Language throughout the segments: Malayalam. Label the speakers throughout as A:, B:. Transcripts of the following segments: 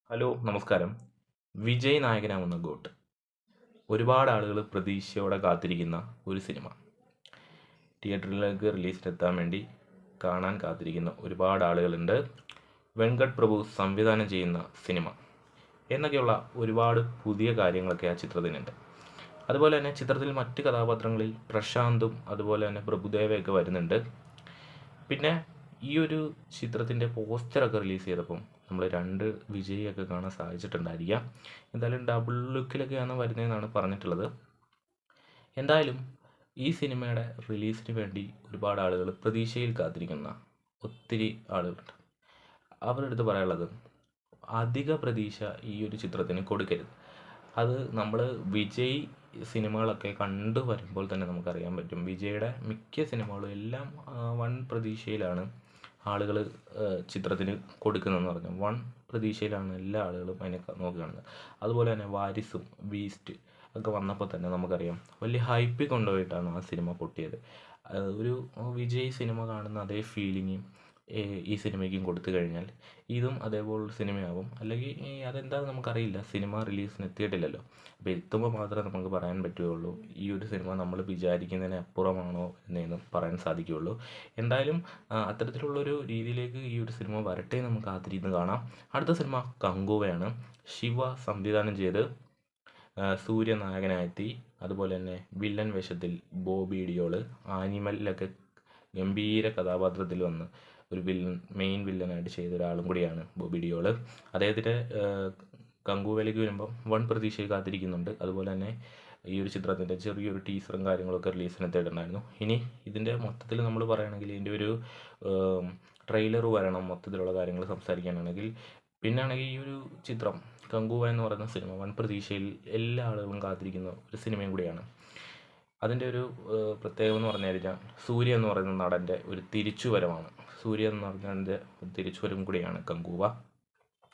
A: ഹലോ നമസ്കാരം. വിജയ് നായകനാവുന്ന ഗോട്ട് ഒരുപാട് ആളുകൾ പ്രതീക്ഷയോടെ കാത്തിരിക്കുന്ന ഒരു സിനിമ. തിയേറ്ററിലേക്ക് റിലീസിനെത്താൻ വേണ്ടി കാണാൻ കാത്തിരിക്കുന്ന ഒരുപാട് ആളുകളുണ്ട്. വെങ്കട്ട് പ്രഭു സംവിധാനം ചെയ്യുന്ന സിനിമ എന്നൊക്കെയുള്ള ഒരുപാട് പുതിയ കാര്യങ്ങളൊക്കെ ആ ചിത്രത്തിനുണ്ട്. അതുപോലെ തന്നെ ചിത്രത്തിൽ മറ്റ് കഥാപാത്രങ്ങളിൽ പ്രശാന്തും അതുപോലെ തന്നെ പ്രഭുദേവയൊക്കെ വരുന്നുണ്ട്. പിന്നെ ഈ ഒരു ചിത്രത്തിൻ്റെ പോസ്റ്ററൊക്കെ റിലീസ് ചെയ്തപ്പം നമ്മൾ രണ്ട് വിജയൊക്കെ കാണാൻ സാധിച്ചിട്ടുണ്ടായിരിക്കാം. എന്തായാലും ഡബിൾ ലുക്കിലൊക്കെയാണ് വരുന്നതെന്നാണ് പറഞ്ഞിട്ടുള്ളത്. എന്തായാലും ഈ സിനിമയുടെ റിലീസിന് വേണ്ടി ഒരുപാട് ആളുകൾ പ്രതീക്ഷയിൽ കാത്തിരിക്കുന്ന ഒത്തിരി ആളുകളുണ്ട്. അവരുടെ അടുത്ത് പറയാനുള്ളത്, അധിക പ്രതീക്ഷ ഈ ഒരു ചിത്രത്തിന് കൊടുക്കരുത്. അത് നമ്മൾ വിജയ് സിനിമകളൊക്കെ കണ്ടു വരുമ്പോൾ തന്നെ നമുക്കറിയാൻ പറ്റും. വിജയുടെ മിക്ക സിനിമകളും എല്ലാം വൺ പ്രതീക്ഷയിലാണ് ആളുകൾ ചിത്രത്തിന് കൊടുക്കുന്നതെന്ന് പറഞ്ഞു. വൺ പ്രതീക്ഷയിലാണ് എല്ലാ ആളുകളും അതിനെ നോക്കി കാണുന്നത്. അതുപോലെ തന്നെ വാരിസും ബീസ്റ്റ് ഒക്കെ വന്നപ്പോൾ തന്നെ നമുക്കറിയാം വലിയ ഹൈപ്പിൽ കൊണ്ടുപോയിട്ടാണ് ആ സിനിമ പൊട്ടിയത്. ഒരു വിജയ് സിനിമ കാണുന്ന അതേ ഫീലിംഗ് ഈ സിനിമയ്ക്കും കൊടുത്തു കഴിഞ്ഞാൽ ഇതും അതേപോലൊരു സിനിമയാവും. അല്ലെങ്കിൽ അതെന്താണെന്ന് നമുക്കറിയില്ല, സിനിമ റിലീസിന് എത്തിയിട്ടില്ലല്ലോ. അപ്പോൾ എത്തുമ്പോൾ മാത്രമേ നമുക്ക് പറയാൻ പറ്റുകയുള്ളൂ ഈ ഒരു സിനിമ നമ്മൾ വിചാരിക്കുന്നതിന് അപ്പുറമാണോ എന്നൊന്നും പറയാൻ സാധിക്കുകയുള്ളൂ. എന്തായാലും അത്തരത്തിലുള്ളൊരു രീതിയിലേക്ക് ഈ ഒരു സിനിമ വരട്ടെ, നമുക്ക് കാത്തിരുന്ന് കാണാം. അടുത്ത സിനിമ കങ്കുവയാണ്. ശിവ സംവിധാനം ചെയ്ത് സൂര്യ നായകനായെത്തി. അതുപോലെ തന്നെ വില്ലൻ വേഷത്തിൽ ബോബി ഡിയോള്, ആനിമലിലൊക്കെ ഗംഭീര കഥാപാത്രത്തിൽ വന്ന് ഒരു മെയിൻ വില്ലനായിട്ട് ചെയ്ത ഒരാളും കൂടിയാണ് ബോബി ഡിയോള്. അദ്ദേഹത്തിൻ്റെ കങ്കുവയിലേക്ക് വരുമ്പം വൺ പ്രതീക്ഷയിൽ കാത്തിരിക്കുന്നുണ്ട്. അതുപോലെ തന്നെ ഈ ഒരു ചിത്രത്തിൻ്റെ ചെറിയൊരു ടീസറും കാര്യങ്ങളൊക്കെ റിലീസിനെത്തിയിട്ടുണ്ടായിരുന്നു. ഇനി ഇതിൻ്റെ മൊത്തത്തിൽ നമ്മൾ പറയുകയാണെങ്കിൽ ഇതിൻ്റെ ഒരു ട്രെയിലർ വരണം, മൊത്തത്തിലുള്ള കാര്യങ്ങൾ സംസാരിക്കാനാണെങ്കിൽ. പിന്നെ ആണെങ്കിൽ ഈ ഒരു ചിത്രം കങ്കുവ എന്ന് പറയുന്ന സിനിമ വൻ പ്രതീക്ഷയിൽ എല്ലാ ആളുകളും കാത്തിരിക്കുന്ന ഒരു സിനിമയും കൂടിയാണ്. അതിൻ്റെ ഒരു പ്രത്യേകത എന്ന് പറഞ്ഞു കഴിഞ്ഞാൽ സൂര്യ എന്ന് പറയുന്ന നടൻ്റെ ഒരു തിരിച്ചുവരവാണ്. സൂര്യ എന്ന് പറഞ്ഞതിൻ്റെ തിരിച്ചുവരവും കൂടിയാണ് കങ്കുവ.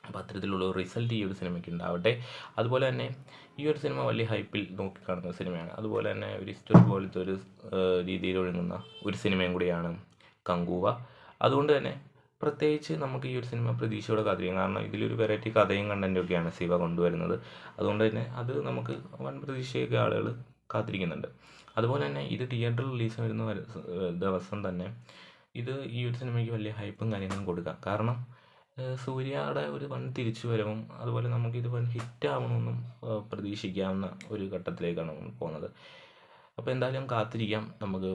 A: അപ്പോൾ അത്തരത്തിലുള്ള ഒരു റിസൾട്ട് ഈ ഒരു സിനിമയ്ക്ക് ഉണ്ടാവട്ടെ. അതുപോലെ തന്നെ ഈ ഒരു സിനിമ വലിയ ഹൈപ്പിൽ നോക്കിക്കാണുന്ന സിനിമയാണ്. അതുപോലെ തന്നെ ഒരു ഹിസ്റ്ററി പോലത്തെ ഒരു രീതിയിൽ ഒഴുകുന്ന ഒരു സിനിമയും കൂടിയാണ് കങ്കുവ. അതുകൊണ്ട് തന്നെ പ്രത്യേകിച്ച് നമുക്ക് ഈ ഒരു സിനിമ പ്രതീക്ഷയോടെ കാത്തിരിക്കാം. കാരണം ഇതിലൊരു വെറൈറ്റി കഥയും കണ്ടൻറ്റൊക്കെയാണ് ശിവ കൊണ്ടുവരുന്നത്. അതുകൊണ്ട് തന്നെ അത് നമുക്ക് വൻ പ്രതീക്ഷയൊക്കെ ആളുകൾ കാത്തിരിക്കുന്നുണ്ട്. അതുപോലെ തന്നെ ഇത് തിയേറ്ററിൽ റിലീസ് വരുന്ന ദിവസം തന്നെ ഇത് ഈ ഒരു സിനിമയ്ക്ക് വലിയ ഹൈപ്പും കാര്യങ്ങളും കൊടുക്കാം. കാരണം സൂര്യയുടെ ഒരു വൻ തിരിച്ചുവരവും അതുപോലെ നമുക്കിത് വൻ ഹിറ്റാവണമെന്നും പ്രതീക്ഷിക്കാവുന്ന ഒരു ഘട്ടത്തിലേക്കാണ് പോകുന്നത്. അപ്പോൾ എന്തായാലും കാത്തിരിക്കാം നമുക്ക്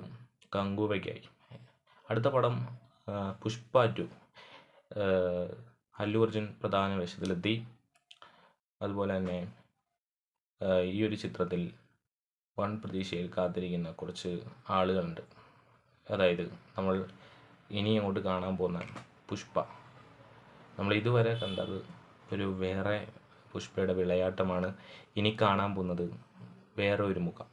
A: കങ്കുവയ്ക്കായി. അടുത്ത പടം പുഷ്പ 2. അല്ലു അർജുൻ പ്രധാന വേഷത്തിലെത്തി. അതുപോലെ തന്നെ ഈ ഒരു ചിത്രത്തിൽ വൻ പ്രതീക്ഷയിൽ കാത്തിരിക്കുന്ന കുറച്ച് ആളുകളുണ്ട്. അതായത് നമ്മൾ ഇനി അങ്ങോട്ട് കാണാൻ പോകുന്ന പുഷ്പ, നമ്മൾ ഇതുവരെ കണ്ടത് ഒരു വേറെ പുഷ്പയുടെ വിളയാട്ടമാണ്. ഇനി കാണാൻ പോകുന്നത് വേറെ ഒരു മുഖം.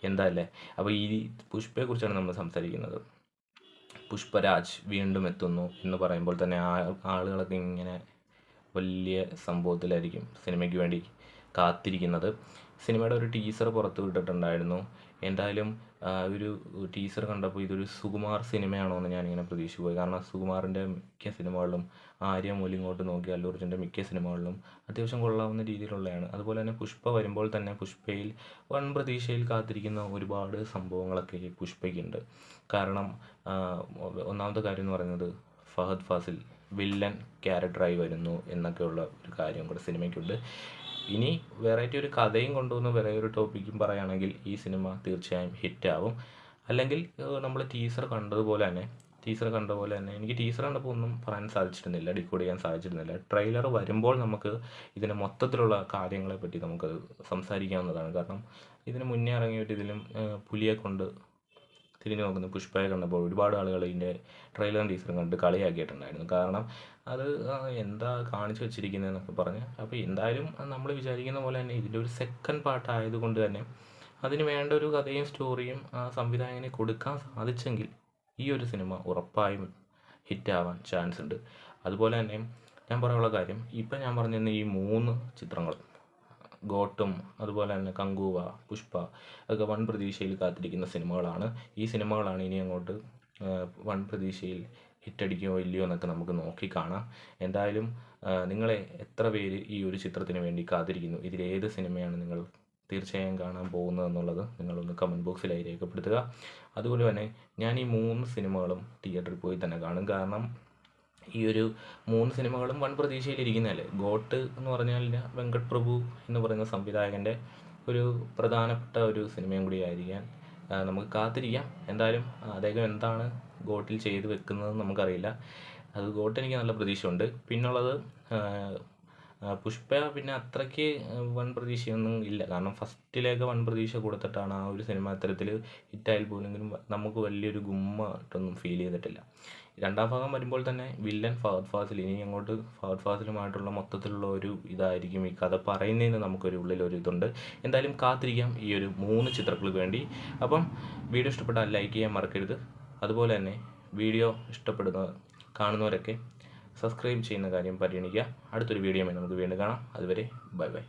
A: എന്താ അല്ലേ? അപ്പോൾ ഈ പുഷ്പയെക്കുറിച്ചാണ് നമ്മൾ സംസാരിക്കുന്നത്. പുഷ്പരാജ് വീണ്ടും എത്തുന്നു എന്ന് പറയുമ്പോൾ തന്നെ ആളുകളൊക്കെ ഇങ്ങനെ വലിയ സംഭവത്തിലായിരിക്കും സിനിമയ്ക്ക് വേണ്ടി കാത്തിരിക്കുന്നത്. സിനിമയുടെ ഒരു ടീസർ പുറത്തു വിട്ടിട്ടുണ്ടായിരുന്നു. എന്തായാലും ഒരു ടീസർ കണ്ടപ്പോൾ ഇതൊരു സുകുമാർ സിനിമയാണോ എന്ന് ഞാനിങ്ങനെ പ്രതീക്ഷിച്ചു പോയി. കാരണം സുകുമാറിൻ്റെ മിക്ക സിനിമകളിലും ആര്യമൂലം ഇങ്ങോട്ട് നോക്കി അല്ലു അർജുൻ്റെ മിക്ക സിനിമകളിലും അത്യാവശ്യം കൊള്ളാവുന്ന രീതിയിലുള്ളതാണ്. അതുപോലെ തന്നെ പുഷ്പ വരുമ്പോൾ തന്നെ പുഷ്പയിൽ വൻ പ്രതീക്ഷയിൽ കാത്തിരിക്കുന്ന ഒരുപാട് സംഭവങ്ങളൊക്കെ ഈ പുഷ്പയ്ക്കുണ്ട്. കാരണം ഒന്നാമത്തെ കാര്യം എന്ന് പറയുന്നത് ഫഹദ് ഫാസിൽ വില്ലൻ ക്യാരക്ടറായി വരുന്നു എന്നൊക്കെയുള്ള ഒരു കാര്യം കൂടെ സിനിമയ്ക്കുണ്ട്. ഇനി വെറൈറ്റി ഒരു കഥയും കൊണ്ടുവന്ന് വേറെ ഒരു ടോപ്പിക്കും പറയുകയാണെങ്കിൽ ഈ സിനിമ തീർച്ചയായും ഹിറ്റാവും. അല്ലെങ്കിൽ നമ്മൾ ടീസർ കണ്ട പോലെ തന്നെ എനിക്ക് ടീസർ കണ്ടപ്പോൾ ഒന്നും പറയാൻ സാധിച്ചിരുന്നില്ല, ഡീകോഡ് ചെയ്യാൻ സാധിച്ചിരുന്നില്ല. ട്രെയിലർ വരുമ്പോൾ നമുക്ക് ഇതിൻ്റെ മൊത്തത്തിലുള്ള കാര്യങ്ങളെ പറ്റി നമുക്ക് സംസാരിക്കാവുന്നതാണ്. കാരണം ഇതിന് മുന്നേ ഇറങ്ങിയിട്ട് ഇതിലും പുലിയെ കൊണ്ട് തിരിഞ്ഞു നോക്കുന്ന പുഷ്പയെ കണ്ടപ്പോൾ ഒരുപാട് ആളുകൾ ഇതിൻ്റെ ട്രെയിലറും ടീസറും കണ്ട് കളിയാക്കിയിട്ടുണ്ടായിരുന്നു. കാരണം അത് എന്താ കാണിച്ചു വെച്ചിരിക്കുന്നതെന്നൊക്കെ പറഞ്ഞ്. അപ്പോൾ എന്തായാലും നമ്മൾ വിചാരിക്കുന്ന പോലെ തന്നെ ഇതിൻ്റെ ഒരു സെക്കൻഡ് പാർട്ട് ആയതുകൊണ്ട് തന്നെ അതിന് വേണ്ട ഒരു കഥയും സ്റ്റോറിയും സംവിധായകന് കൊടുക്കാൻ സാധിച്ചെങ്കിൽ ഈ ഒരു സിനിമ ഉറപ്പായും ഹിറ്റാവാൻ ചാൻസ് ഉണ്ട്. അതുപോലെ തന്നെ ഞാൻ പറയാനുള്ള കാര്യം, ഇപ്പം ഞാൻ പറഞ്ഞിരുന്ന ഈ 3 ചിത്രങ്ങൾ ഗോട്ടും അതുപോലെ തന്നെ കങ്കുവ, പുഷ്പ ഒക്കെ വൻ പ്രതീക്ഷയിൽ കാത്തിരിക്കുന്ന സിനിമകളാണ്. ഈ സിനിമകളാണ് ഇനി അങ്ങോട്ട് വൻ പ്രതീക്ഷയിൽ ഹിറ്റടിക്കുമോ ഇല്ലയോ എന്നൊക്കെ നമുക്ക് നോക്കി കാണാം. എന്തായാലും നിങ്ങളെ എത്ര പേര് ഈ ഒരു ചിത്രത്തിന് വേണ്ടി കാത്തിരിക്കുന്നു? ഇതിലേത് സിനിമയാണ് നിങ്ങൾ തീർച്ചയായും കാണാൻ പോകുന്നതെന്നുള്ളത് നിങ്ങളൊന്ന് കമൻറ്റ് ബോക്സിലായി രേഖപ്പെടുത്തുക. അതുപോലെ തന്നെ ഞാൻ ഈ 3 സിനിമകളും തിയേറ്ററിൽ പോയി തന്നെ കാണും. കാരണം ഈ ഒരു 3 സിനിമകളും വൻ പ്രതീക്ഷയിലിരിക്കുന്നതല്ലേ. ഗോട്ട് എന്ന് പറഞ്ഞാൽ വെങ്കട്ട് പ്രഭു എന്ന് പറയുന്ന സംവിധായകൻ്റെ ഒരു പ്രധാനപ്പെട്ട ഒരു സിനിമയും കൂടി ആയിരിക്കാൻ നമുക്ക് കാത്തിരിക്കാം. എന്തായാലും അദ്ദേഹം എന്താണ് ഗോട്ടിൽ ചെയ്ത് വെക്കുന്നതെന്ന് നമുക്കറിയില്ല. അത് ഗോട്ട് എനിക്ക് നല്ല പ്രതീക്ഷയുണ്ട്. പിന്നുള്ളത് പുഷ്പ പിന്നെ അത്രയ്ക്ക് വൻ പ്രതീക്ഷയൊന്നും ഇല്ല. കാരണം ഫസ്റ്റിലേക്ക് വൻ പ്രതീക്ഷ കൊടുത്തിട്ടാണ് ആ ഒരു സിനിമ അത്തരത്തിൽ ഹിറ്റായാൽ പോലെങ്കിലും നമുക്ക് വലിയൊരു ഗുമ്മായിട്ടൊന്നും ഫീൽ ചെയ്തിട്ടില്ല. രണ്ടാം ഭാഗം വരുമ്പോൾ തന്നെ വില്ലൻ ഫഹദ് ഫാസിൽ, ഇനി അങ്ങോട്ട് ഫഹദ് ഫാസിലുമായിട്ടുള്ള മൊത്തത്തിലുള്ള ഒരു ഇതായിരിക്കും ഈ കഥ പറയുന്നതിന് നമുക്കൊരു ഉള്ളിലൊരു ഇതുണ്ട്. എന്തായാലും കാത്തിരിക്കാം ഈ ഒരു 3 ചിത്രങ്ങൾക്ക് വേണ്ടി. അപ്പം വീഡിയോ ഇഷ്ടപ്പെട്ടാൽ ലൈക്ക് ചെയ്യാൻ മറക്കരുത്. അതുപോലെ തന്നെ വീഡിയോ കാണുന്നവരൊക്കെ സബ്സ്ക്രൈബ് ചെയ്യുന്ന കാര്യം പരിഗണിക്കുക. അടുത്തൊരു വീഡിയോയുമായി നമുക്ക് വീണ്ടും കാണാം. അതുവരെ ബൈ ബൈ.